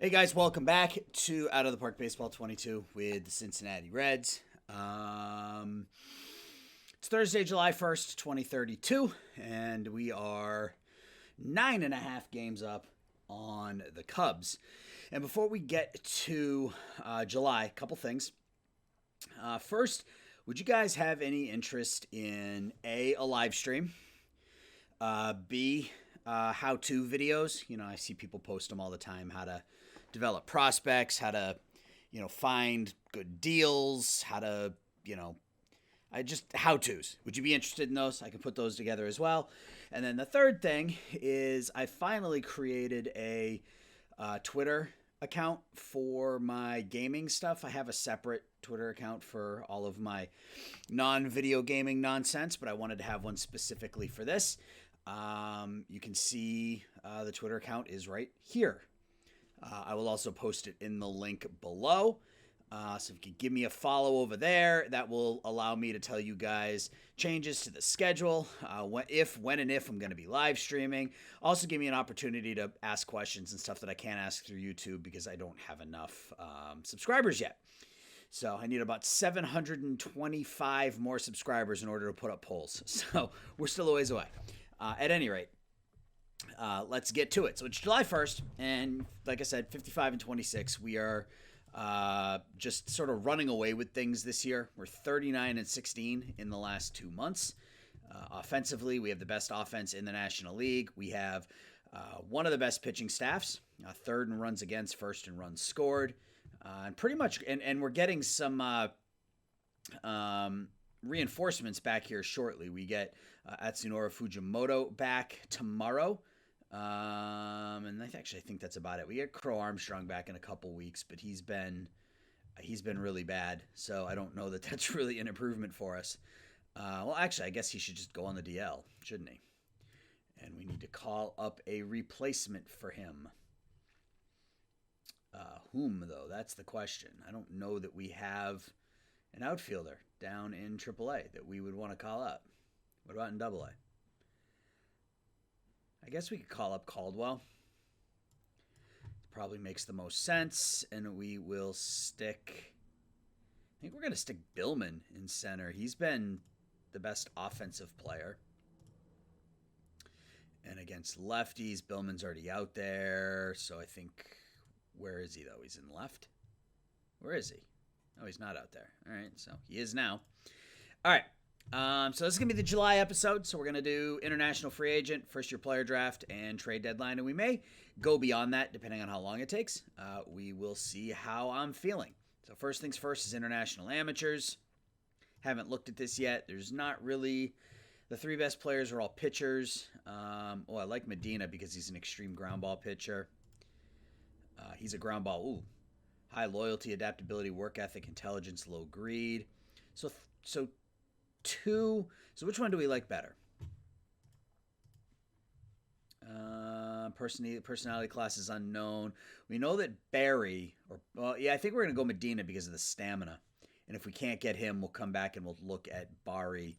Hey guys, welcome back to Out of the Park Baseball 22 with the Cincinnati Reds. It's Thursday, July 1st, 2032, and we are 9.5 games up on the Cubs. And before we get to July, a couple things. First, would you guys have any interest in A, a live stream, B, how-to videos? You know, I see people post them all the time, how to develop prospects, how to, find good deals, how to, just how-tos. Would you be interested in those? I can put those together as well. And then the third thing is I finally created a Twitter account for my gaming stuff. I have a separate Twitter account for all of my non-video gaming nonsense, but I wanted to have one specifically for this. You can see the Twitter account is right here. I will also post it in the link below. So if you could give me a follow over there, that will allow me to tell you guys changes to the schedule, when and if I'm going to be live streaming. Also give me an opportunity to ask questions and stuff that I can't ask through YouTube because I don't have enough subscribers yet. So I need about 725 more subscribers in order to put up polls. So we're still a ways away. At any rate, let's get to it. So it's July 1st, and like I said, 55-26. We are just sort of running away with things this year. We're 39-16 in the last 2 months. Offensively, we have the best offense in the National League. We have one of the best pitching staffs, third in runs against, first in runs scored. And pretty much, and we're getting some reinforcements back here shortly. We get Atsunori Fujimoto back tomorrow. And I think that's about it. We get Crow Armstrong back in a couple weeks, but he's been really bad. So I don't know that that's really an improvement for us. Well, actually, I guess he should just go on the DL, shouldn't he? And we need to call up a replacement for him. Whom, though? That's the question. I don't know that we have an outfielder down in AAA that we would want to call up. What about in AA? I guess we could call up Caldwell. Probably makes the most sense, and we will stick... I think we're going to stick Billman in center. He's been the best offensive player. And against lefties, Billman's already out there, so I think... Where is he, though? He's in left? Where is he? Oh, he's not out there. All right, so he is now. All right. So this is going to be the July episode. So we're going to do international free agent, first-year player draft, and trade deadline. And we may go beyond that depending on how long it takes. We will see how I'm feeling. So first things first is international amateurs. Haven't looked at this yet. There's not really... The three best players are all pitchers. I like Medina because he's an extreme ground ball pitcher. He's a ground ball. Ooh. High loyalty, adaptability, work ethic, intelligence, low greed. So which one do we like better? Personality class is unknown. We know that Barry, I think we're going to go Medina because of the stamina. And if we can't get him, we'll come back and we'll look at Barry.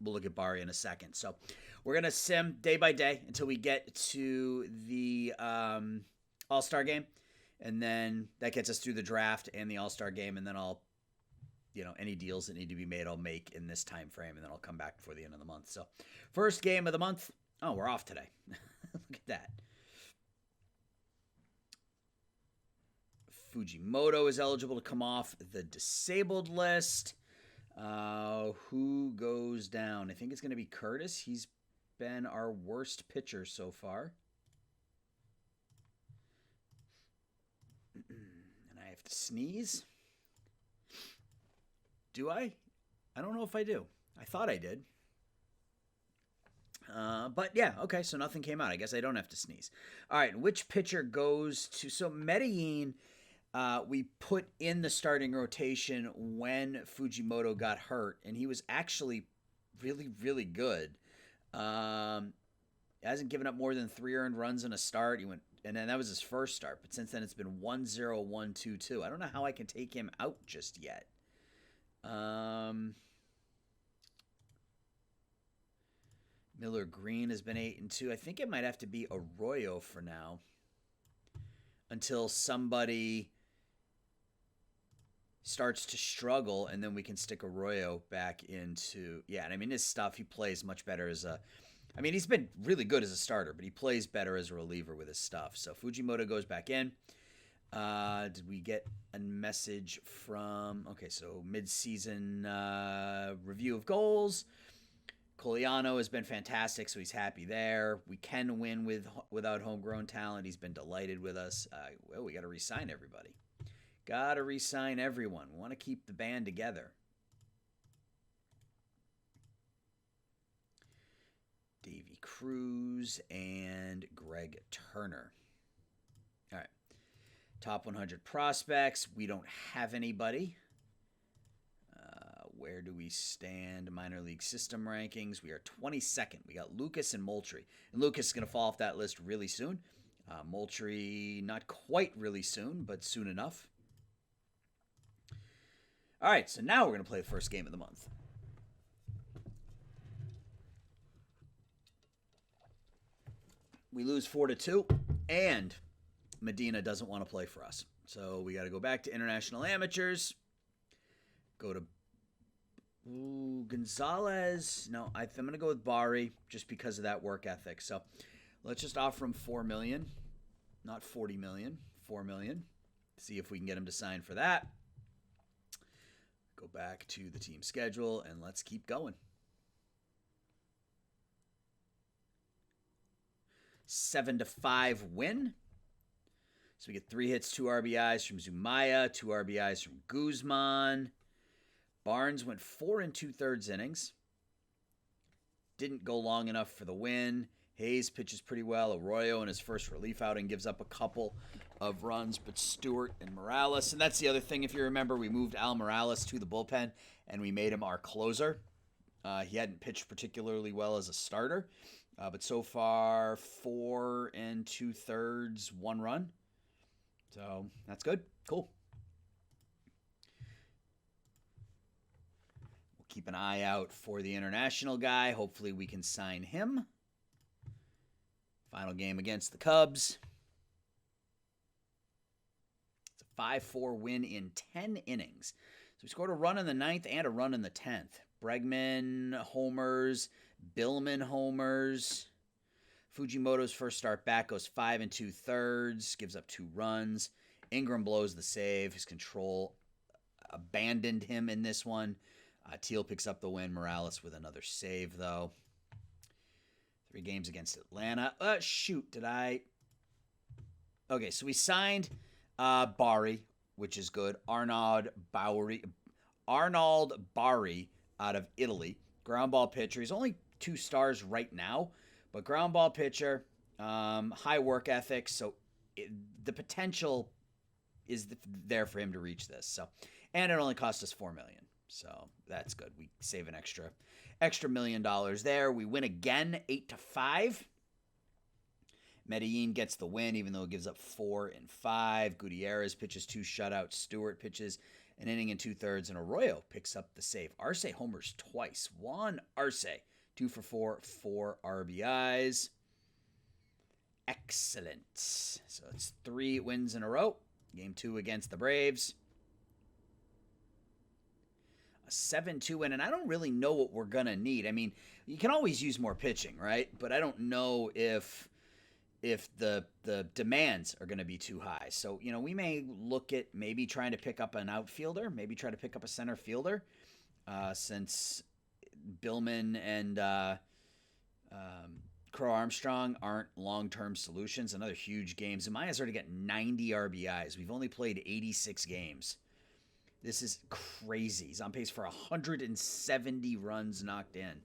We'll look at Barry in a second. So we're going to sim day by day until we get to the All-Star game. And then that gets us through the draft and the All-Star game. And then I'll, any deals that need to be made, I'll make in this time frame. And then I'll come back before the end of the month. So first game of the month. Oh, we're off today. Look at that. Fujimoto is eligible to come off the disabled list. Who goes down? I think it's going to be Curtis. He's been our worst pitcher so far. And I have to sneeze. Do I? I don't know if I do. I thought I did. But yeah, okay, so nothing came out. I guess I don't have to sneeze. All right, which pitcher goes to... So Medellin... we put in the starting rotation when Fujimoto got hurt, and he was actually really, really good. Hasn't given up more than 3 earned runs in a start. He went, and then that was his first start. But since then, it's been 1-0, 1-2-2. I don't know how I can take him out just yet. Miller Green has been 8-2. I think it might have to be Arroyo for now until somebody starts to struggle, and then we can stick Arroyo back into. Yeah, and I mean, his stuff, he plays much better as a. I mean, he's been really good as a starter, but he plays better as a reliever with his stuff. So Fujimoto goes back in. Did we get a message from. Okay, so mid-season review of goals. Coliano has been fantastic, so he's happy there. We can win without homegrown talent. He's been delighted with us. Well, we got to re-sign everybody. Got to re-sign everyone. We want to keep the band together. Davy Cruz and Greg Turner. All right. Top 100 prospects. We don't have anybody. Where do we stand? Minor league system rankings. We are 22nd. We got Lucas and Moultrie. And Lucas is going to fall off that list really soon. Moultrie, not quite really soon, but soon enough. All right, so now we're going to play the first game of the month. We lose 4-2, and Medina doesn't want to play for us. So we got to go back to international amateurs. Go to Gonzalez. No, I'm going to go with Bari just because of that work ethic. So let's just offer him $4 million, not $40 million, $4 million. See if we can get him to sign for that. Go back to the team schedule and let's keep going. 7-5 win. So we get 3 hits, 2 RBIs from Zumaya, 2 RBIs from Guzman. Barnes went 4 2/3 innings. Didn't go long enough for the win. Hayes pitches pretty well. Arroyo in his first relief outing gives up a couple of runs, but Stewart and Morales. And that's the other thing, if you remember, we moved Al Morales to the bullpen, and we made him our closer. He hadn't pitched particularly well as a starter, but so far 4 2/3, 1 run. So that's good. Cool. Keep an eye out for the international guy. Hopefully we can sign him. Final game against the Cubs. It's a 5-4 win in 10 innings. So we scored a run in the 9th and a run in the 10th. Bregman homers. Billman homers. Fujimoto's first start back goes 5 2/3. Gives up 2 runs. Ingram blows the save. His control abandoned him in this one. Teal picks up the win. Morales with another save, though. 3 games against Atlanta. Did I? Okay, so we signed Bari, which is good. Arnold Bari out of Italy. Ground ball pitcher. He's only 2 stars right now, but ground ball pitcher, high work ethic. So the potential is there for him to reach this. So, and it only cost us $4 million. So that's good. We save an extra $1 million there. We win again, 8-5. Medellin gets the win, even though it gives up 4 and 5. Gutierrez pitches 2 shutouts. Stewart pitches an inning and 2/3, and Arroyo picks up the save. Arce homers twice. Juan Arce, 2 for 4, 4 RBIs. Excellent. So it's 3 wins in a row. Game 2 against the Braves. A 7-2 win, and I don't really know what we're going to need. I mean, you can always use more pitching, right? But I don't know if the demands are going to be too high. So, we may look at maybe trying to pick up an outfielder, maybe try to pick up a center fielder, since Billman and Crow Armstrong aren't long-term solutions. Another huge game. Zamaya's already got 90 RBIs. We've only played 86 games. This is crazy. He's on pace for 170 runs knocked in.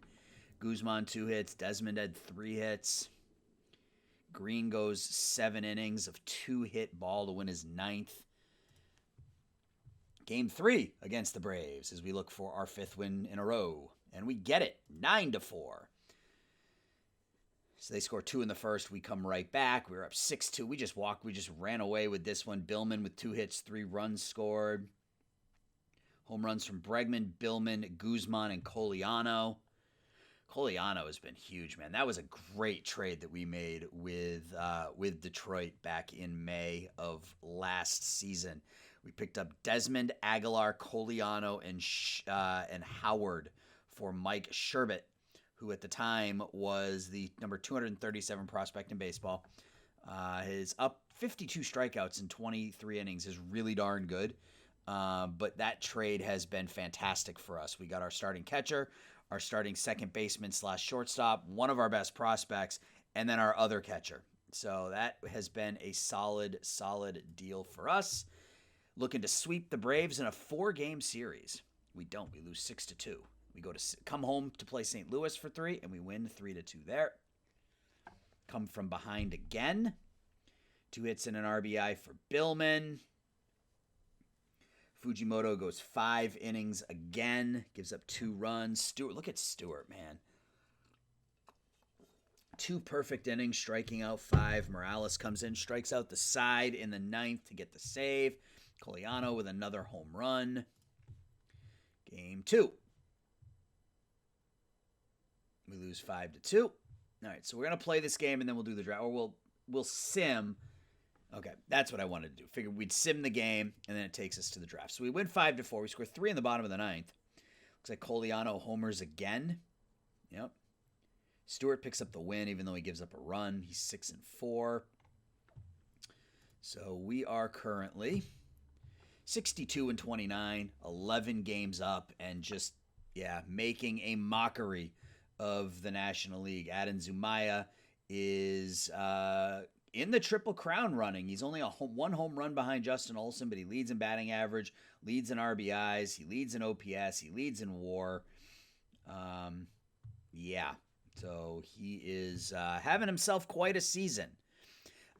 Guzman 2 hits. Desmond had 3 hits. Green goes 7 innings of 2-hit ball to win his 9th. Game 3 against the Braves as we look for our 5th win in a row. And we get it, 9-4. So they score 2 in the first. We come right back. We were up 6-2. We just ran away with this one. Billman with 2 hits, 3 runs scored. Home runs from Bregman, Billman, Guzman, and Coliano. Coliano has been huge, man. That was a great trade that we made with Detroit back in May of last season. We picked up Desmond, Aguilar, Coliano, and Howard for Mike Sherbet, who at the time was the number 237 prospect in baseball. His up 52 strikeouts in 23 innings is really darn good. But that trade has been fantastic for us. We got our starting catcher, our starting second baseman / shortstop, one of our best prospects, and then our other catcher. So that has been a solid deal for us. Looking to sweep the Braves in a 4-game series. We don't. We lose 6-2. We come home to play St. Louis for 3, and we win 3-2 there. Come from behind again. 2 hits and an RBI for Billman. Fujimoto goes 5 innings again. Gives up 2 runs. Stewart, look at Stewart, man. 2 perfect innings, striking out 5. Morales comes in, strikes out the side in the 9th to get the save. Coliano with another home run. Game 2. We lose 5-2. All right, so we're going to play this game, and then we'll do the draft. Or we'll sim. Okay, that's what I wanted to do. Figured we'd sim the game, and then it takes us to the draft. So we win 5-4. We score 3 in the bottom of the 9th. Looks like Coliano homers again. Yep. Stewart picks up the win, even though he gives up a run. He's 6-4. So we are currently 62-29, 11 games up, and just, making a mockery of the National League. Adam Zumaya is in the Triple Crown running. He's only one home run behind Justin Olsen, but he leads in batting average, leads in RBIs, he leads in OPS, he leads in WAR. So he is having himself quite a season.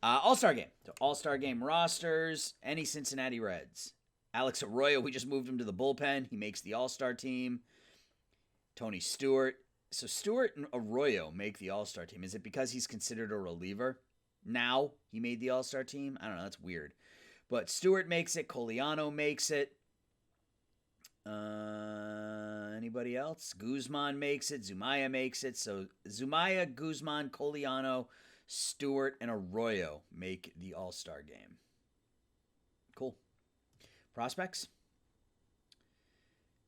All-Star Game. So All-Star Game rosters, any Cincinnati Reds. Alex Arroyo, we just moved him to the bullpen. He makes the All-Star team. Tony Stewart. So Stewart and Arroyo make the All-Star team. Is it because he's considered a reliever? Now he made the All-Star team? I don't know. That's weird. But Stewart makes it. Coliano makes it. Anybody else? Guzman makes it. Zumaya makes it. So Zumaya, Guzman, Coliano, Stewart, and Arroyo make the All-Star game. Cool. Prospects?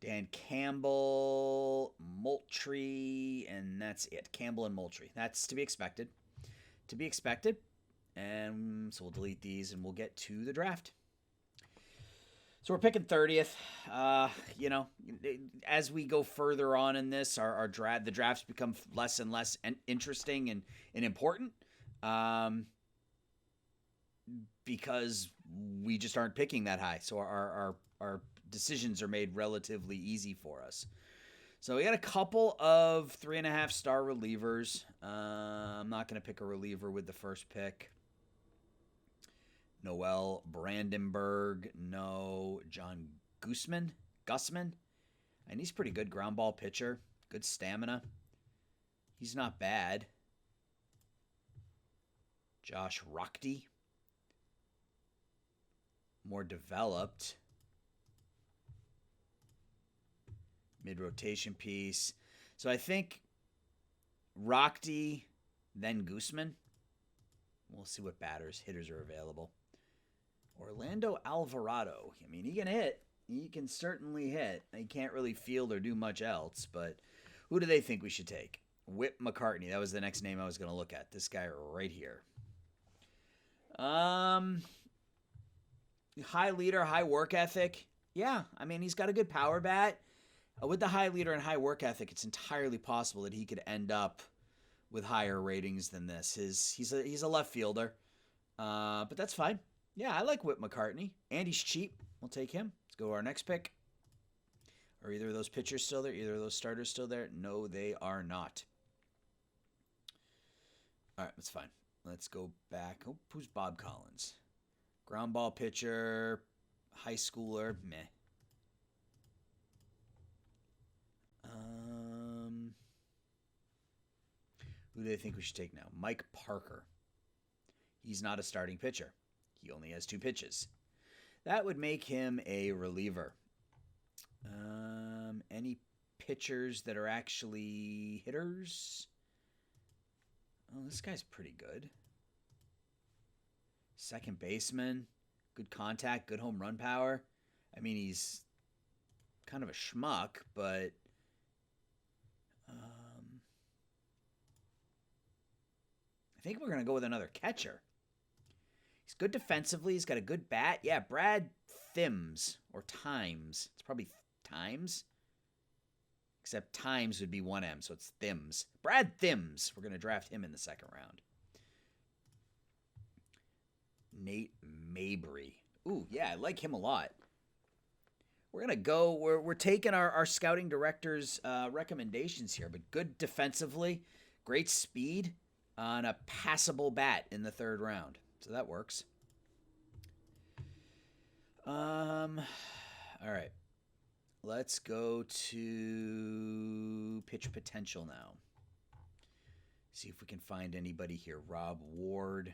Dan Campbell, Moultrie, and that's it. Campbell and Moultrie. That's to be expected. And so we'll delete these and we'll get to the draft. So we're picking 30th. As we go further on in this, the drafts become less and less interesting and important. Because we just aren't picking that high. So our decisions are made relatively easy for us. So we got a couple of 3.5-star relievers. I'm not going to pick a reliever with the first pick. Noel Brandenburg. No. John Gussman. And he's pretty good ground ball pitcher. Good stamina. He's not bad. Josh Rockdy. More developed. Mid-rotation piece. So I think Rockdy, then Gussman. We'll see what hitters are available. Orlando Alvarado. I mean, he can hit. He can certainly hit. He can't really field or do much else, but who do they think we should take? Whit McCartney. That was the next name I was going to look at. This guy right here. High leader, high work ethic. Yeah, I mean, he's got a good power bat. With the high leader and high work ethic, it's entirely possible that he could end up with higher ratings than this. He's a left fielder, but that's fine. Yeah, I like Whit McCartney. And he's cheap. We'll take him. Let's go to our next pick. Are either of those pitchers still there? Either of those starters still there? No, they are not. All right, that's fine. Let's go back. Oh, who's Bob Collins? Ground ball pitcher, high schooler, meh. Who do they think we should take now? Mike Parker. He's not a starting pitcher. He only has 2 pitches. That would make him a reliever. Any pitchers that are actually hitters. Oh, this guy's pretty good. Second baseman, good contact, good home run power. I mean, he's kind of a schmuck, but I think we're going to go with another catcher. He's good defensively. He's got a good bat. Yeah, Brad Thims or Times. It's probably Times. Except Times would be one M, so it's Thims. Brad Thims. We're going to draft him in the second round. Nate Mabry. Ooh, yeah, I like him a lot. We're going to go, we're taking our scouting director's recommendations here, but good defensively, great speed on a passable bat in the third round. So that works. All right. Let's go to pitch potential now. See if we can find anybody here. Rob Ward.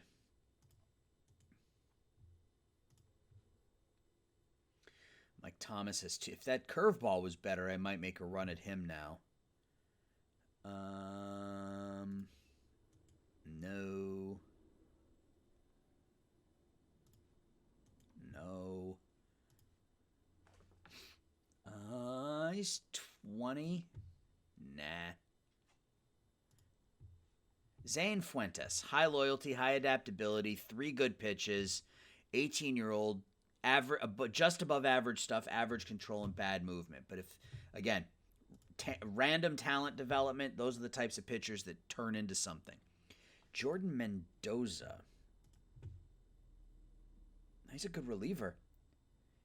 Mike Thomas has two. If that curveball was better, I might make a run at him now. No. No. He's 20. Nah. Zane Fuentes. High loyalty, high adaptability, 3 good pitches, 18-year-old, average, but just above average stuff, average control and bad movement. But if, again, random talent development, those are the types of pitchers that turn into something. Jordan Mendoza. He's a good reliever.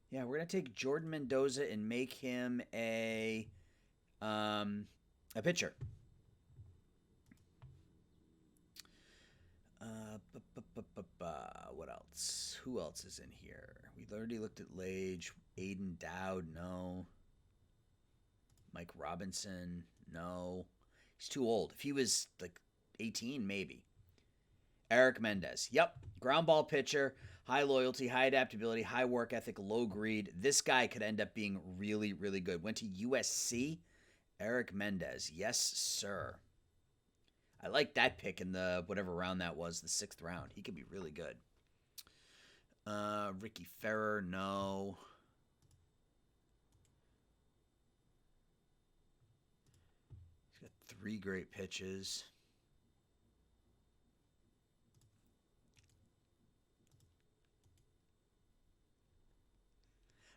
Yeah, we're going to take Jordan Mendoza and make him a pitcher. What else? Who else is in here? We've already looked at Lage. Aiden Dowd, no. Mike Robinson, no. He's too old. If he was like 18, maybe. Eric Mendez. Yep. Ground ball pitcher. High loyalty, high adaptability, high work ethic, low greed. This guy could end up being really, really good. Went to USC. Eric Mendez. Yes, sir. I like that pick in the whatever round that was, the 6th round. He could be really good. Ricky Ferrer, no. He's got 3 great pitches.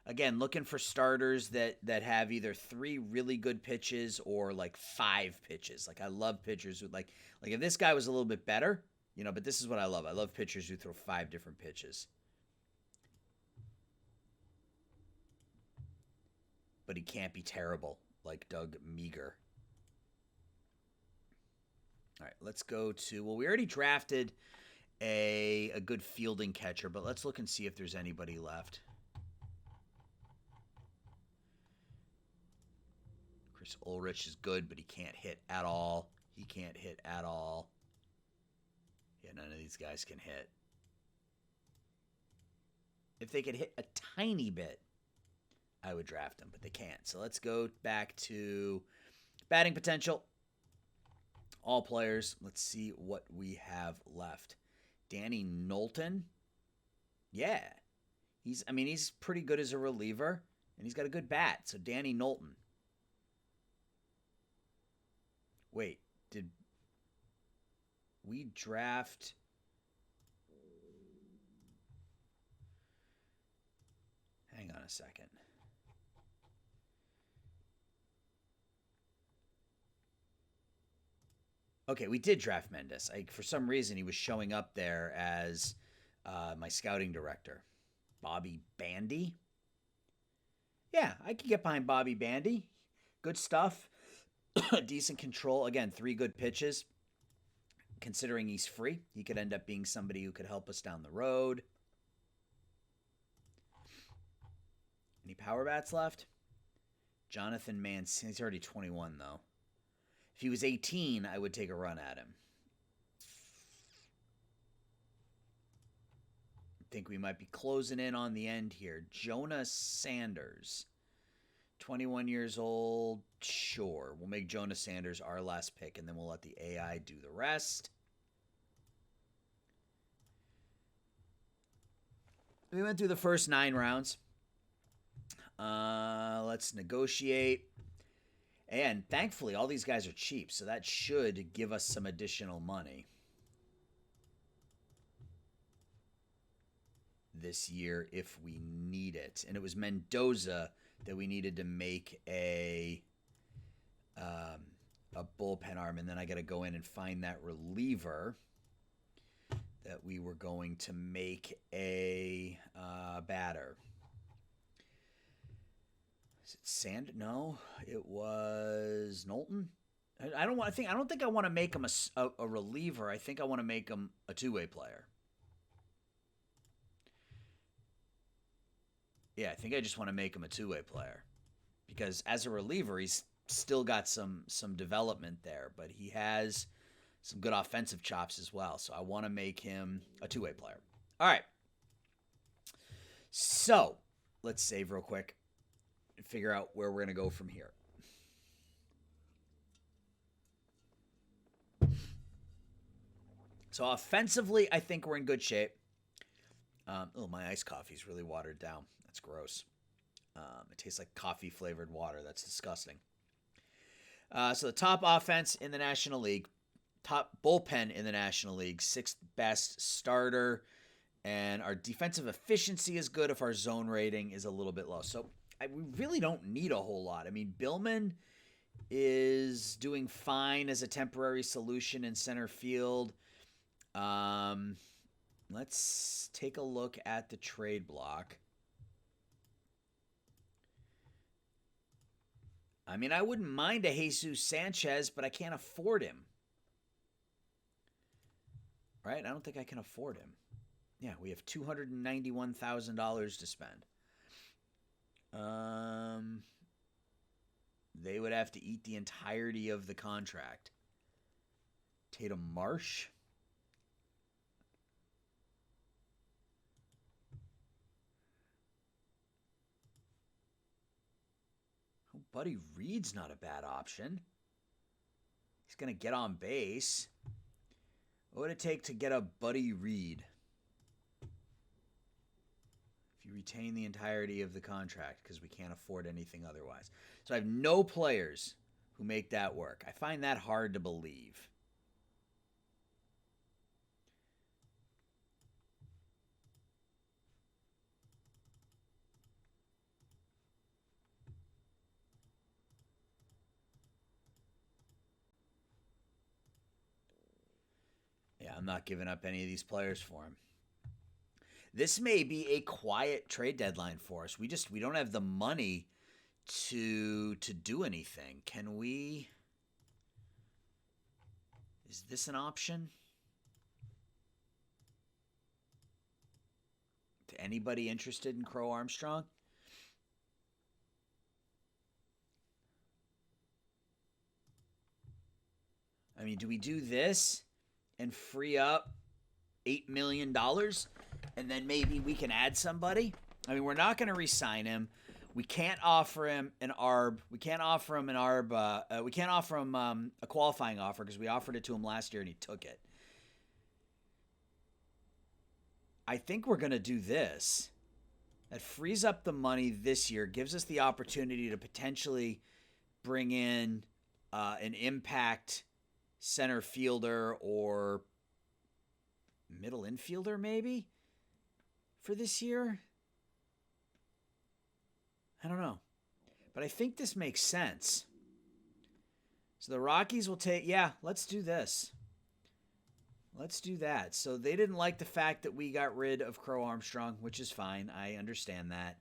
Again, looking for starters that have either 3 really good pitches or like 5 pitches. Like I love pitchers who like if this guy was a little bit better, but this is what I love. I love pitchers who throw 5 different pitches. But he can't be terrible like Doug Meager. All right, let's go to, we already drafted a good fielding catcher, but let's look and see if there's anybody left. Chris Ulrich is good, but he can't hit at all. Yeah, none of these guys can hit. If they could hit a tiny bit, I would draft them, but they can't. So let's go back to batting potential. All players. Let's see what we have left. Danny Knowlton. Yeah. He's pretty good as a reliever, and he's got a good bat. So Danny Knowlton. Wait, did we draft? Hang on a second. Okay, we did draft Mendez. For some reason, he was showing up there as my scouting director. Bobby Bandy? Yeah, I could get behind Bobby Bandy. Good stuff. Decent control. Again, 3 good pitches. Considering he's free, he could end up being somebody who could help us down the road. Any power bats left? Jonathan Mancini. He's already 21, though. If he was 18, I would take a run at him. I think we might be closing in on the end here. Jonah Sanders. 21 years old. Sure. We'll make Jonah Sanders our last pick, and then we'll let the AI do the rest. We went through the first 9 rounds. Let's negotiate. And thankfully, all these guys are cheap, so that should give us some additional money this year if we need it. And it was Mendoza that we needed to make a bullpen arm, and then I got to go in and find that reliever that we were going to make a batter. Is it Sand? No, it was Knowlton. I don't think I want to make him a reliever. I think I want to make him a two-way player. Yeah, I think I just want to make him a two-way player because as a reliever, he's still got some development there, but he has some good offensive chops as well. So I want to make him a two-way player. All right. So let's save real quick and figure out where we're going to go from here. So offensively, I think we're in good shape. My iced coffee is really watered down. That's gross. It tastes like coffee-flavored water. That's disgusting. So the top offense in the National League, top bullpen in the National League, 6th best starter, and our defensive efficiency is good if our zone rating is a little bit low. So we really don't need a whole lot. I mean, Billman is doing fine as a temporary solution in center field. Let's take a look at the trade block. I mean, I wouldn't mind a Jesus Sanchez, but I can't afford him. Right? I don't think I can afford him. Yeah, we have $291,000 to spend. They would have to eat the entirety of the contract. Tatum Marsh? Buddy Reed's not a bad option. He's going to get on base. What would it take to get a Buddy Reed? If you retain the entirety of the contract, because we can't afford anything otherwise. So I have no players who make that work. I find that hard to believe. Yeah, I'm not giving up any of these players for him. This may be a quiet trade deadline for us. We don't have the money to do anything. Can we? Is this an option? To anybody interested in Crow Armstrong? I mean, do we do this and free up $8 million, and then maybe we can add somebody? I mean, we're not going to re-sign him. We can't offer him an ARB. We can't offer him a qualifying offer because we offered it to him last year and he took it. I think we're going to do this. That frees up the money this year, gives us the opportunity to potentially bring in an impact center fielder or middle infielder maybe for this year. I don't know. But I think this makes sense. So the Rockies will let's do this. Let's do that. So they didn't like the fact that we got rid of Crow Armstrong, which is fine. I understand that.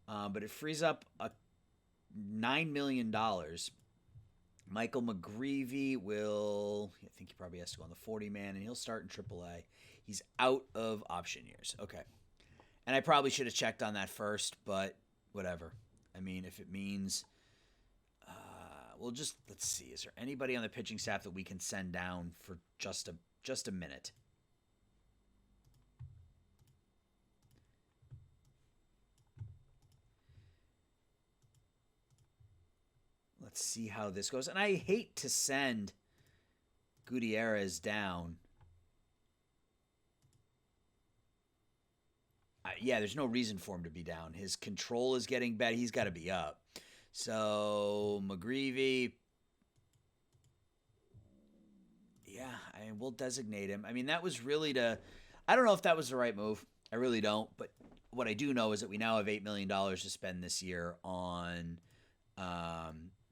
But it frees up $9 million. Michael McGreevy I think he probably has to go on the 40-man, and he'll start in AAA. He's out of option years. Okay. And I probably should have checked on that first, but whatever. I mean, if it means, let's see. Is there anybody on the pitching staff that we can send down for just a minute? let's see how this goes. And I hate to send Gutierrez down. Yeah, there's no reason for him to be down. His control is getting better. He's got to be up. So, McGreevy. Yeah, we'll designate him. I mean, that was really I don't know if that was the right move. I really don't. But what I do know is that we now have $8 million to spend this year on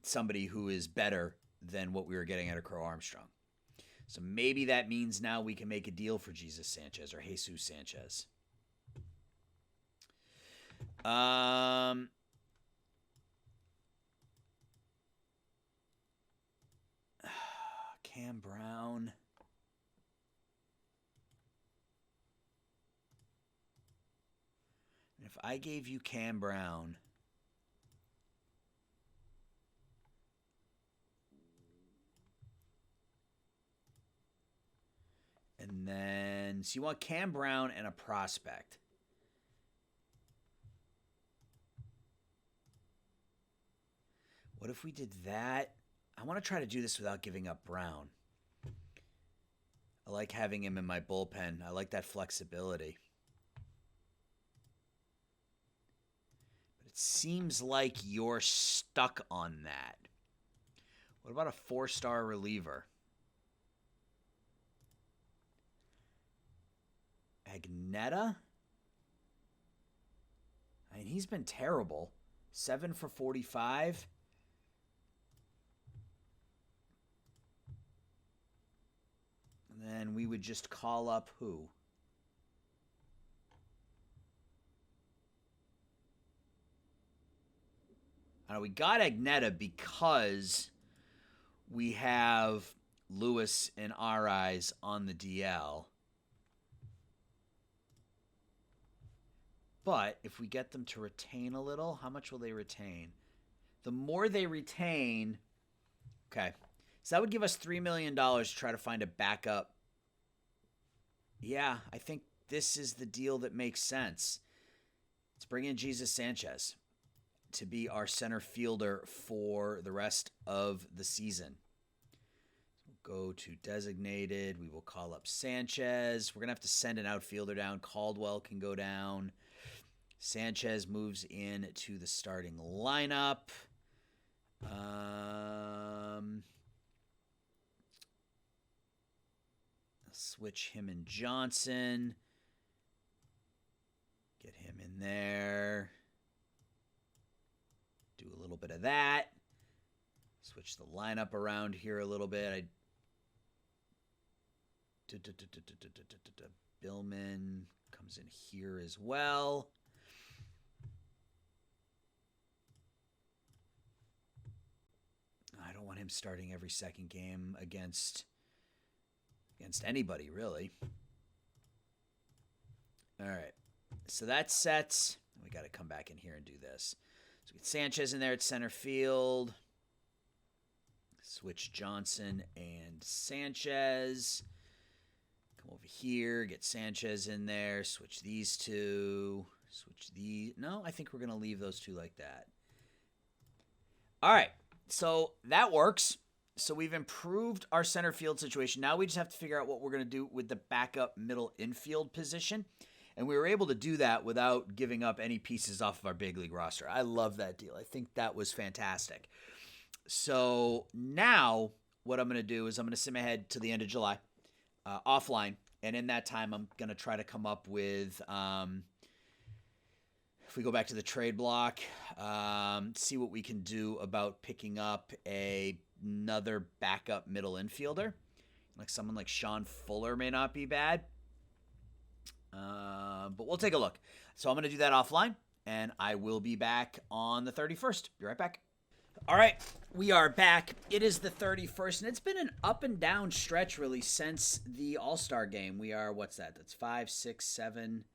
somebody who is better than what we were getting out of Crow Armstrong. So maybe that means now we can make a deal for Jesus Sanchez or Jesus Sanchez. Cam Brown. And if I gave you Cam Brown, and then, so you want Cam Brown and a prospect. What if we did that? I want to try to do this without giving up Brown. I like having him in my bullpen. I like that flexibility. But it seems like you're stuck on that. What about a 4-star reliever? Agnetta? I mean, he's been terrible. 7 for 45. And then we would just call up who? I know we got Agnetta because we have Lewis and our eyes on the DL. But if we get them to retain a little, how much will they retain? The more they retain, okay. So that would give us $3 million to try to find a backup. Yeah, I think this is the deal that makes sense. Let's bring in Jesus Sanchez to be our center fielder for the rest of the season. We'll go to designated. We will call up Sanchez. We're going to have to send an outfielder down. Caldwell can go down. Sanchez moves in to the starting lineup. Switch him and Johnson. Get him in there. Do a little bit of that. Switch the lineup around here a little bit. Billman comes in here as well. I don't want him starting every second game against anybody, really. All right. So that sets. We got to come back in here and do this. So we get Sanchez in there at center field. Switch Johnson and Sanchez. Come over here. Get Sanchez in there. Switch these two. Switch these. No, I think we're going to leave those two like that. All right. So that works. So we've improved our center field situation. Now we just have to figure out what we're going to do with the backup middle infield position. And we were able to do that without giving up any pieces off of our big league roster. I love that deal. I think that was fantastic. So now what I'm going to do is I'm going to sim ahead to the end of July offline. And in that time, I'm going to try to come up with, if we go back to the trade block, see what we can do about picking up another backup middle infielder. Like someone like Sean Fuller may not be bad. But we'll take a look. So I'm going to do that offline, and I will be back on the 31st. Be right back. All right, we are back. It is the 31st, and it's been an up and down stretch, really, since the All-Star game. We are, what's that? That's 5, 6, 7,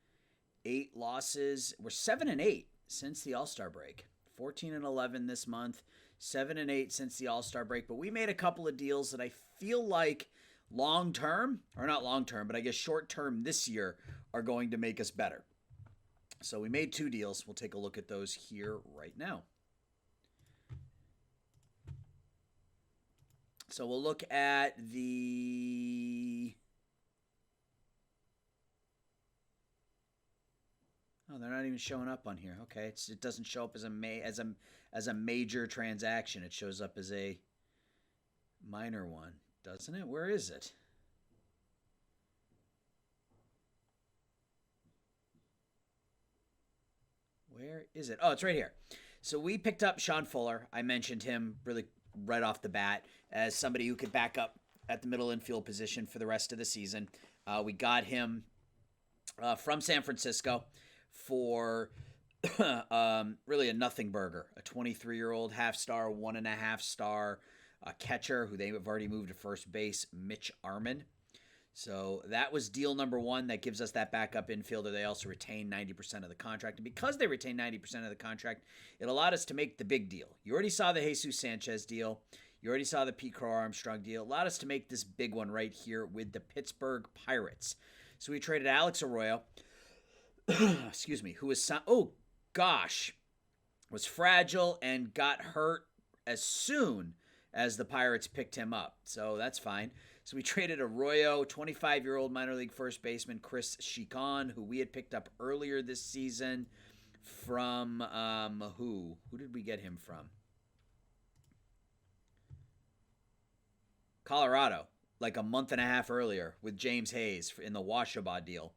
8 losses. We're 7-8 since the All-Star break. 14-11 this month. 7-8 since the All-Star break. But we made a couple of deals that I feel like long-term, or not long-term, but I guess short-term this year are going to make us better. So we made 2 deals. We'll take a look at those here right now. So we'll look at the... Oh, they're not even showing up on here. Okay, it doesn't show up as a major transaction. It shows up as a minor one, doesn't it? Where is it? Where is it? Oh, it's right here. So we picked up Sean Fuller. I mentioned him really right off the bat as somebody who could back up at the middle infield position for the rest of the season. We got him from San Francisco for really a nothing burger. A 23-year-old half-star, 1.5-star catcher who they have already moved to first base, Mitch Arman. So that was deal number one. That gives us that backup infielder. They also retain 90% of the contract. And because they retain 90% of the contract, it allowed us to make the big deal. You already saw the Jesus Sanchez deal. You already saw the Pete Crow Armstrong deal. It allowed us to make this big one right here with the Pittsburgh Pirates. So we traded Alex Arroyo, excuse me, who was, was fragile and got hurt as soon as the Pirates picked him up. So that's fine. So we traded Arroyo, 25-year-old minor league first baseman Chris Chicon, who we had picked up earlier this season from who? Who did we get him from? Colorado, like a month and a half earlier with James Hayes in the Washaba deal.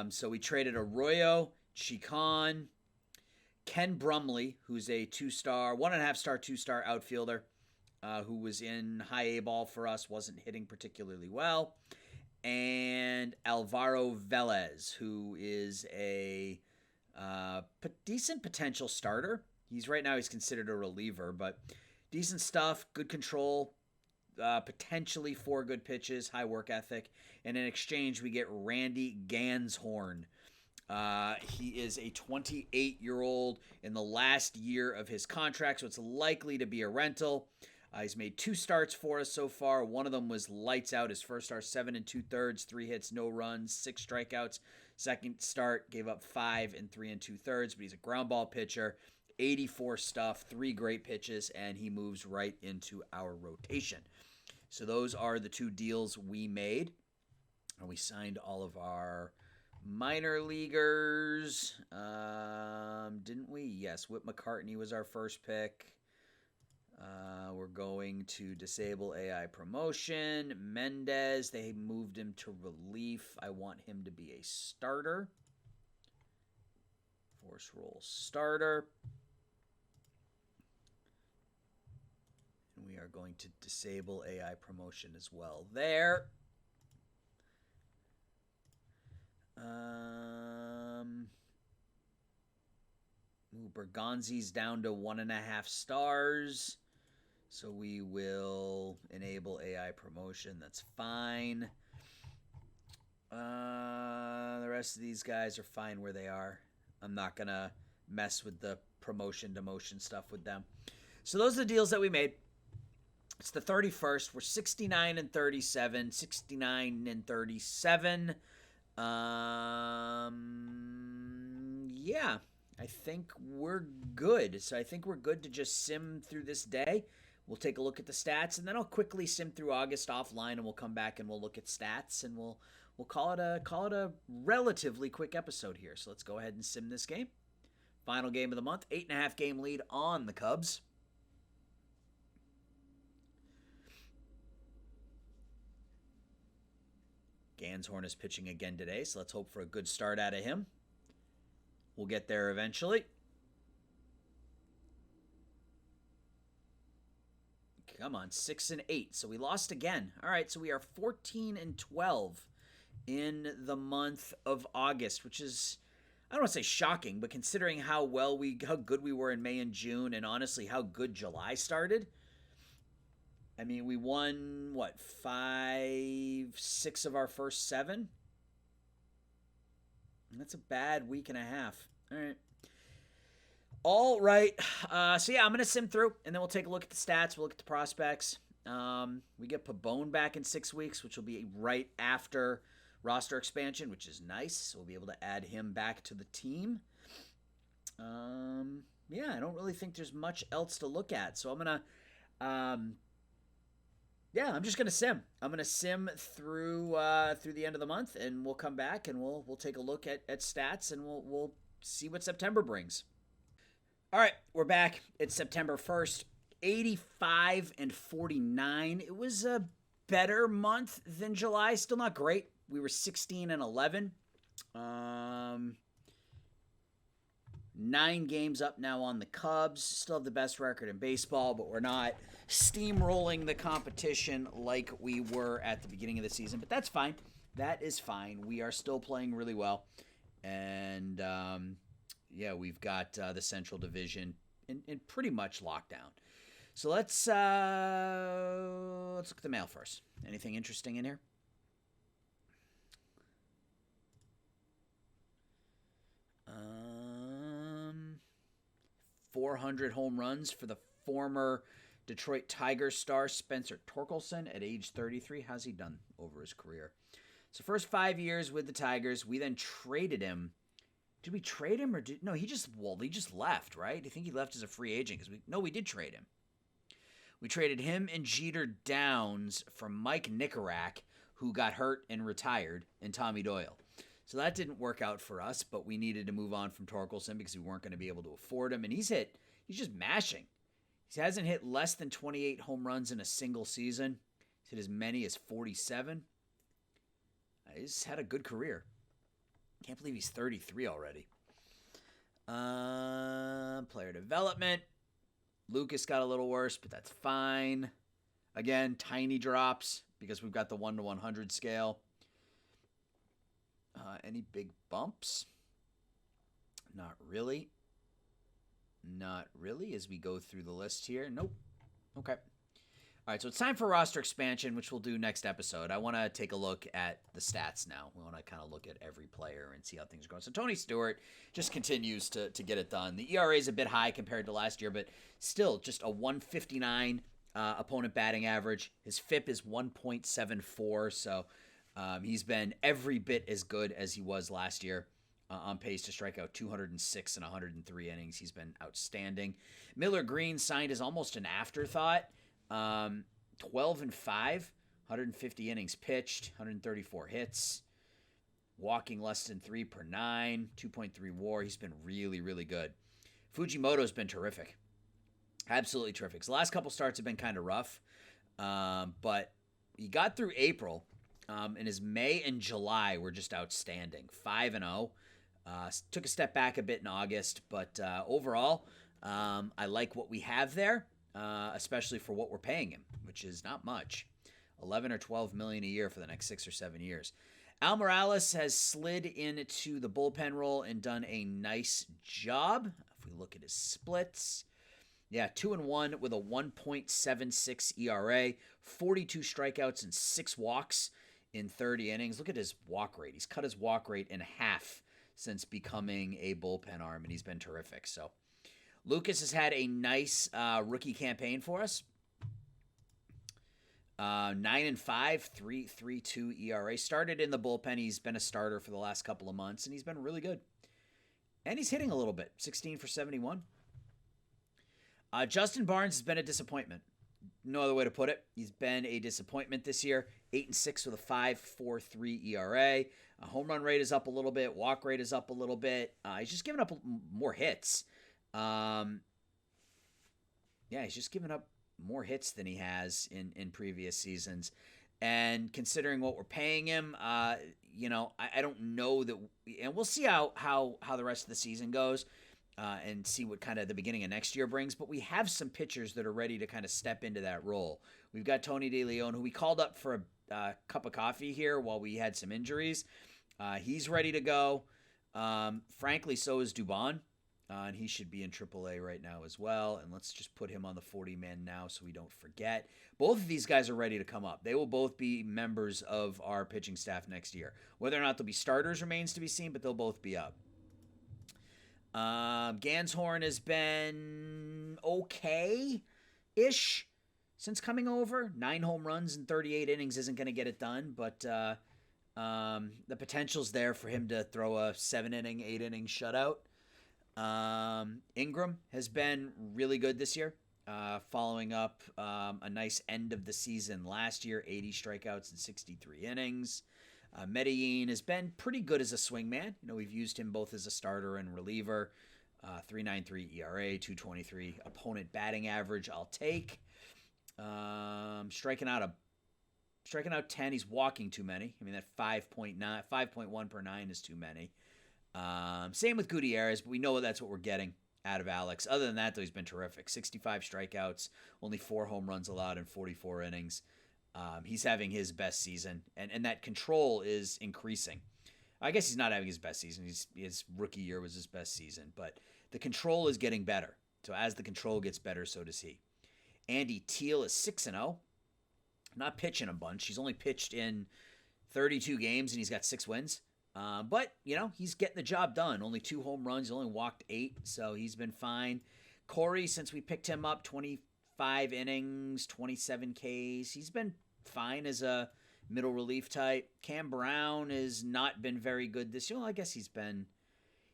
So we traded Arroyo, Chicon, Ken Brumley, who's a 2-star, 1.5-star, 2-star outfielder. Who was in high A ball for us, wasn't hitting particularly well, and Alvaro Velez, who is a decent potential starter. He's considered a reliever, but decent stuff, good control, potentially 4 good pitches, high work ethic, and in exchange we get Randy Ganshorn. He is a 28-year-old in the last year of his contract, so it's likely to be a rental. He's made 2 starts for us so far. One of them was lights out. His first start, 7 2/3, 3 hits, no runs, 6 strikeouts. Second start, gave up 5 3 2/3, but he's a ground ball pitcher. 84 stuff, 3 great pitches, and he moves right into our rotation. So those are the 2 deals we made. And we signed all of our minor leaguers. Didn't we? Yes, Whit McCartney was our first pick. We're going to disable AI promotion. Mendez, they moved him to relief. I want him to be a starter. Force roll starter. And we are going to disable AI promotion as well there. Bergonzi's down to 1.5 stars. So we will enable AI promotion. That's fine. The rest of these guys are fine where they are. I'm not going to mess with the promotion demotion stuff with them. So those are the deals that we made. It's the 31st. We're 69 and 37. 69 and 37. Yeah. I think we're good. So I think we're good to just sim through this day. We'll take a look at the stats, and then I'll quickly sim through August offline, and we'll come back and we'll look at stats, and we'll call it a relatively quick episode here. So let's go ahead and sim this game. Final game of the month, 8.5 game lead on the Cubs. Ganshorn is pitching again today, so let's hope for a good start out of him. We'll get there eventually. Come on, 6 and 8. So we lost again. All right, so we are 14 and 12 in the month of August, which is, I don't want to say shocking, but considering how good we were in May and June, and honestly how good July started. I mean, we won 5-6 of our first 7. And that's a bad week and a half. All right. So, yeah, I'm going to sim through, and then we'll take a look at the stats. We'll look at the prospects. We get Pabon back in 6 weeks, which will be right after roster expansion, which is nice. So we'll be able to add him back to the team. Yeah, I don't really think there's much else to look at. So I'm going to Yeah, I'm just gonna sim. I'm gonna sim through the end of the month, and we'll come back and we'll take a look at stats, and we'll see what September brings. All right, we're back. It's September 1st, 85 and 49. It was a better month than July. Still not great. We were 16 and 11. Um, 9 games up now on the Cubs. Still have the best record in baseball, but we're not steamrolling the competition like we were at the beginning of the season. But that's fine. That is fine. We are still playing really well. And yeah, we've got the Central Division in pretty much lockdown. So let's look at the mail first. Anything interesting in here? 400 home runs for the former Detroit Tigers star Spencer Torkelson at age 33. How's he done over his career? So first 5 years with the Tigers, we then traded him. Did we trade him or no? He just left, right? I think he left as a free agent because we did trade him. We traded him and Jeter Downs for Mike Nicorak, who got hurt and retired, and Tommy Doyle. So that didn't work out for us, but we needed to move on from Torkelson because we weren't going to be able to afford him. And he's just mashing. He hasn't hit less than 28 home runs in a single season. He's hit as many as 47. He's had a good career. Can't believe he's 33 already. Player development. Lucas got a little worse, but that's fine. Again, tiny drops because we've got the 1 to 100 scale. Any big bumps? Not really. Not really as we go through the list here. Nope. Okay. All right, so it's time for roster expansion, which we'll do next episode. I want to take a look at the stats now. We want to kind of look at every player and see how things are going. So Tony Stewart just continues to get it done. The ERA is a bit high compared to last year, but still just a 159 opponent batting average. His FIP is 1.74, so he's been every bit as good as he was last year. On pace to strike out 206 in 103 innings. He's been outstanding. Miller Green signed as almost an afterthought. 12 and 5, 150 innings pitched, 134 hits, walking less than 3 per 9, 2.3 WAR. He's been really, really good. Fujimoto's been terrific. Absolutely terrific. So the last couple starts have been kind of rough, but he got through April, and his May and July were just outstanding. 5-0. Took a step back a bit in August, but overall, I like what we have there, especially for what we're paying him, which is not much. 11 or 12 million a year for the next 6 or 7 years. Al Morales has slid into the bullpen role and done a nice job. If we look at his splits, 2-1 with a 1.76 ERA, 42 strikeouts and 6 walks in 30 innings. Look at his walk rate. He's cut his walk rate in half since becoming a bullpen arm, and he's been terrific. So Lucas has had a nice rookie campaign for us. 9 and 5, 3.32 ERA. Started in the bullpen. He's been a starter for the last couple of months, and he's been really good. And he's hitting a little bit. 16 for 71. Justin Barnes has been a disappointment. No other way to put it. He's been a disappointment this year. 8 and 6 with a 5.43 ERA. Home run rate is up a little bit. Walk rate is up a little bit. He's just giving up more hits. He's just giving up more hits than he has in previous seasons. And considering what we're paying him, I don't know that. And we'll see how the rest of the season goes. And see what kind of the beginning of next year brings. But we have some pitchers that are ready to kind of step into that role. We've got Tony De Leon, who we called up for a cup of coffee here while we had some injuries. He's ready to go. Frankly, so is Dubon. And he should be in AAA right now as well. And let's just put him on the 40-man now so we don't forget. Both of these guys are ready to come up. They will both be members of our pitching staff next year. Whether or not they'll be starters remains to be seen, but they'll both be up. Ganshorn has been okay-ish since coming over. 9 home runs in 38 innings isn't going to get it done, but the potential's there for him to throw a 7-inning, 8-inning shutout. Ingram has been really good this year. following up a nice end of the season last year, 80 strikeouts in 63 innings. Medellin has been pretty good as a swingman. We've used him both as a starter and reliever. 3.93 ERA, 2.23 opponent batting average. I'll take. Striking out 10. He's walking too many. That 5.1 per 9 is too many. Same with Gutierrez, but we know that's what we're getting out of Alex. Other than that, though, he's been terrific. 65 strikeouts, only 4 home runs allowed in 44 innings. He's having his best season, and that control is increasing. I guess he's not having his best season. His rookie year was his best season, but the control is getting better. So as the control gets better, so does he. Andy Teal is 6-0. Not pitching a bunch. He's only pitched in 32 games, and he's got 6 wins. But, he's getting the job done. Only 2 home runs. He only walked 8, so he's been fine. Corey, since we picked him up, 25 innings, 27 Ks. He's been fine as a middle relief type. Cam Brown has not been very good this year. Well, I guess he's had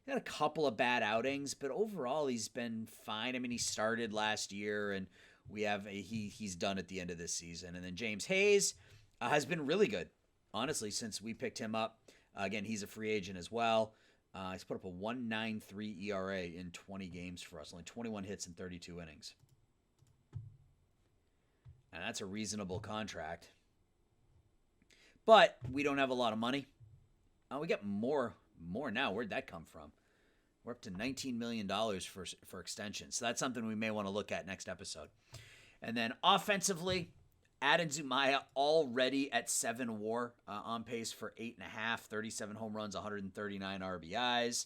a couple of bad outings, but overall he's been fine. He started last year, and he's done at the end of this season. And then James Hayes has been really good, honestly, since we picked him up. Again, he's a free agent as well. He's put up a 1.93 ERA in 20 games for us, only 21 hits in 32 innings. And that's a reasonable contract. But we don't have a lot of money. We got more now. Where'd that come from? We're up to $19 million for extension. So that's something we may want to look at next episode. And then offensively, Adam Zumaya already at 7 WAR, on pace for 8.5, 37 home runs, 139 RBIs.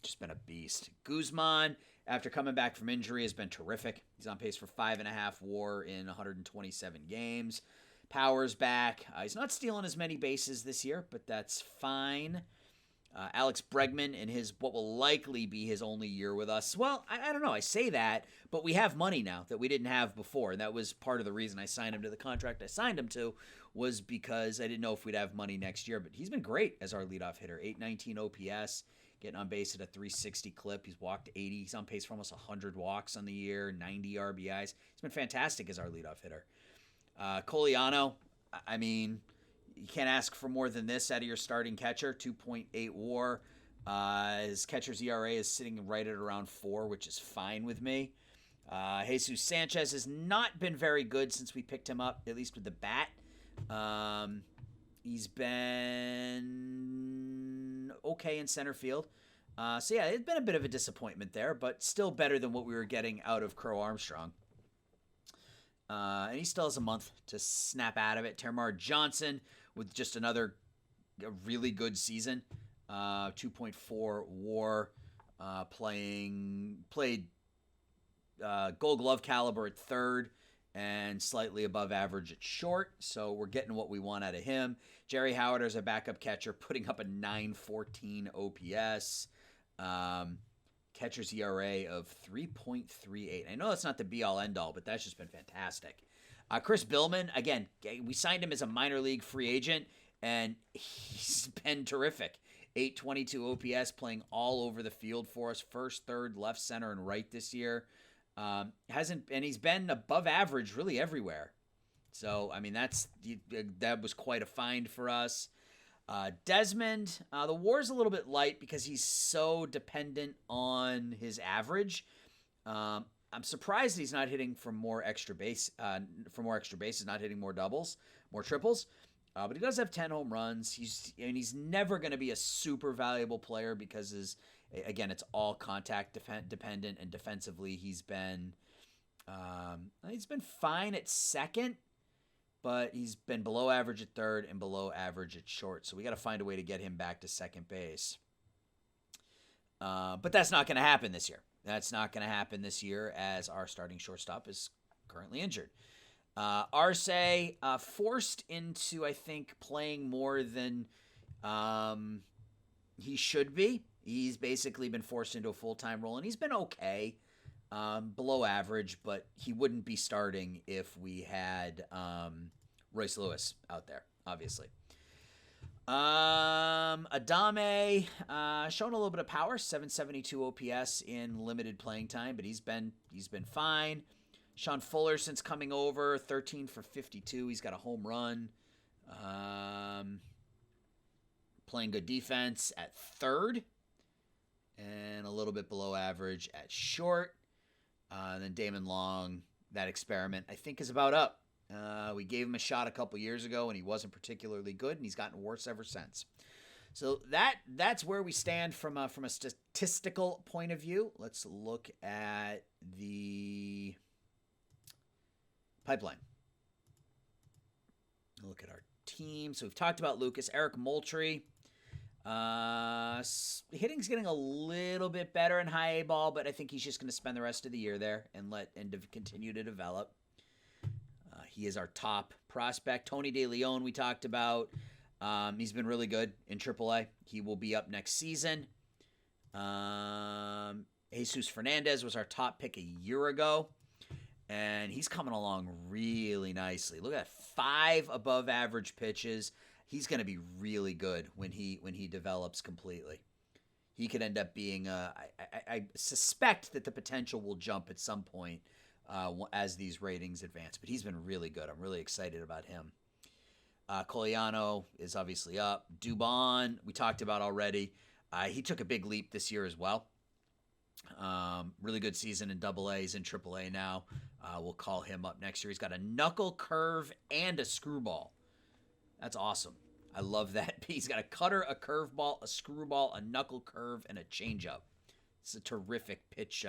Just been a beast. Guzman, after coming back from injury, has been terrific. He's on pace for 5.5 WAR in 127 games. Power's back. He's not stealing as many bases this year, but that's fine. Alex Bregman in what will likely be his only year with us. Well, I don't know. I say that, but we have money now that we didn't have before. And that was part of the reason I signed him to the contract I signed him to, was because I didn't know if we'd have money next year. But he's been great as our leadoff hitter. 819 OPS, getting on base at a 360 clip. He's walked 80. He's on pace for almost 100 walks on the year, 90 RBIs. He's been fantastic as our leadoff hitter. Coliano, you can't ask for more than this out of your starting catcher. 2.8 WAR. His catcher's ERA is sitting right at around 4, which is fine with me. Jesus Sanchez has not been very good since we picked him up, at least with the bat. He's been okay in center field. So yeah, it's been a bit of a disappointment there, but still better than what we were getting out of Crow Armstrong. And he still has a month to snap out of it. Termarr Johnson with just another really good season. 2.4 WAR. Played Gold Glove caliber at third and slightly above average at short. So we're getting what we want out of him. Jerry Howard as a backup catcher, putting up a 914 OPS. Catcher's ERA of 3.38. I know that's not the be-all, end-all, but that's just been fantastic. Chris Billman, again, we signed him as a minor league free agent, and he's been terrific. 822 OPS, playing all over the field for us, first, third, left, center, and right this year. He's been above average really everywhere. So, that was quite a find for us. Desmond, the WAR's a little bit light because he's so dependent on his average. I'm surprised he's not hitting for more extra bases, not hitting more doubles, more triples. But he does have 10 home runs. He's never going to be a super valuable player because it's all contact dependent, and defensively he's been fine at second. But he's been below average at third and below average at short. So we got to find a way to get him back to second base. But that's not going to happen this year. That's not going to happen this year as our starting shortstop is currently injured. Arce, forced into, I think, playing more than he should be. He's basically been forced into a full-time role, and he's been okay. Below average, but he wouldn't be starting if we had Royce Lewis out there, obviously. Adame, showing a little bit of power, 772 OPS in limited playing time, but he's been fine. Sean Fuller, since coming over, 13 for 52. He's got a home run. Playing good defense at third, and a little bit below average at short. And then Damon Long, that experiment, I think, is about up. We gave him a shot a couple years ago, and he wasn't particularly good, and he's gotten worse ever since. So that's where we stand from a statistical point of view. Let's look at the pipeline. Look at our team. So we've talked about Lucas. Eric Moultrie. Hitting's getting a little bit better in high A ball, but I think he's just going to spend the rest of the year there and continue to develop. He is our top prospect. Tony De Leon, we talked about. He's been really good in AAA. He will be up next season. Jesus Fernandez was our top pick a year ago, and he's coming along really nicely. Look at that, 5 above average pitches. He's going to be really good when he develops completely. He could end up being I suspect that the potential will jump at some point as these ratings advance, but he's been really good. I'm really excited about him. Coliano is obviously up. Dubon, we talked about already. He took a big leap this year as well. Really good season in AA. He's in AAA now. We'll call him up next year. He's got a knuckle curve and a screwball. That's awesome. I love that. He's got a cutter, a curveball, a screwball, a knuckle curve, and a changeup. It's a terrific pitch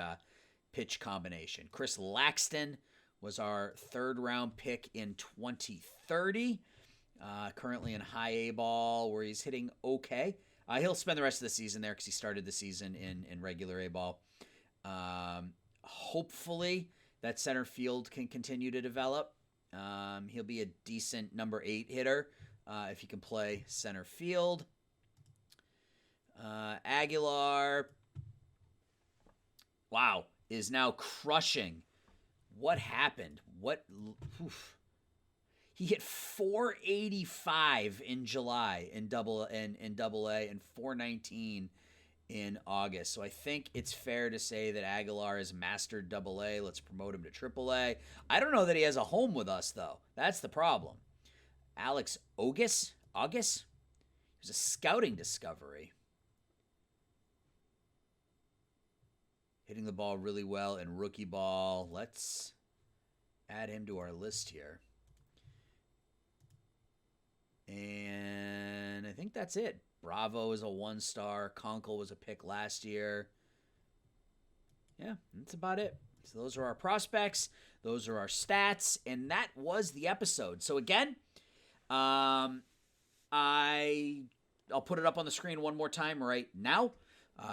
combination. Chris Laxton was our third-round pick in 2030. Currently in high A ball, where he's hitting okay. He'll spend the rest of the season there because he started the season in regular A ball. Hopefully that center field can continue to develop. He'll be a decent number 8 hitter if he can play center field. Aguilar, wow, is now crushing. What happened? Oof. He hit 485 in July in double A and 419 in August. So I think it's fair to say that Aguilar has mastered AA. Let's promote him to AAA. I don't know that he has a home with us, though. That's the problem. Alex August? He was a scouting discovery. Hitting the ball really well in rookie ball. Let's add him to our list here. And I think that's it. Bravo is a 1-star. Conkle was a pick last year. Yeah, that's about it. So those are our prospects. Those are our stats. And that was the episode. So again, I'll put it up on the screen one more time right now.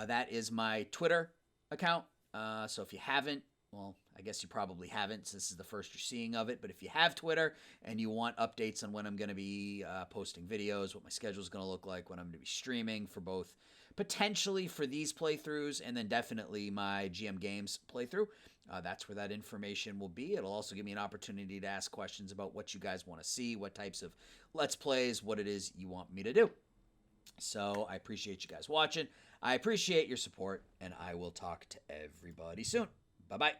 That is my Twitter account. So if you haven't, well, I guess you probably haven't, since this is the first you're seeing of it. But if you have Twitter and you want updates on when I'm going to be posting videos, what my schedule is going to look like, when I'm going to be streaming for both, potentially for these playthroughs, and then definitely my GM Games playthrough, that's where that information will be. It'll also give me an opportunity to ask questions about what you guys want to see, what types of Let's Plays, what it is you want me to do. So I appreciate you guys watching. I appreciate your support, and I will talk to everybody soon. Bye-bye.